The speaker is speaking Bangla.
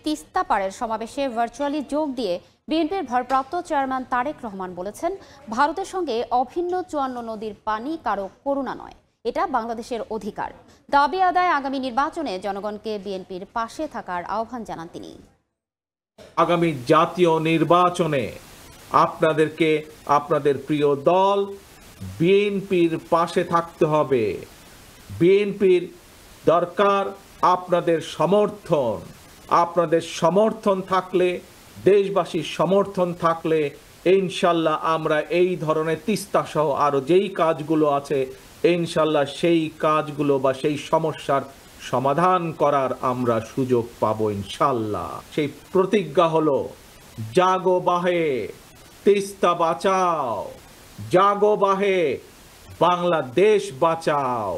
তিস্তা পাড়ের সমাবেশে ভার্চুয়ালি যোগ দিয়ে বিএনপির ভারপ্রাপ্ত চেয়ারম্যান তারেক রহমান বলেছেন, ভারতের সঙ্গে অভিন্ন ৫৪ নদীর পানি কারো করুণা নয়, এটা বাংলাদেশের অধিকার। দাবি আদায় আগামী নির্বাচনে জনগণকে বিএনপির পাশে থাকার আহ্বান জানান তিনি। আগামী জাতীয় নির্বাচনে আপনাদেরকে আপনাদের প্রিয় দল বিএনপির পাশে থাকতে হবে। বিএনপির দরকার আপনাদের সমর্থন। আপনাদের সমর্থন থাকলে, দেশবাসীর সমর্থন থাকলে ইনশাল্লাহ আমরা এই ধরনের তিস্তা সহ আরো যেই কাজগুলো আছে ইনশাল্লাহ সেই কাজগুলো বা সেই সমস্যার সমাধান করার আমরা সুযোগ পাবো ইনশাল্লাহ। সেই প্রতিজ্ঞা হলো জাগো বাহে তিস্তা বাঁচাও, জাগো বাহে বাংলাদেশ বাঁচাও।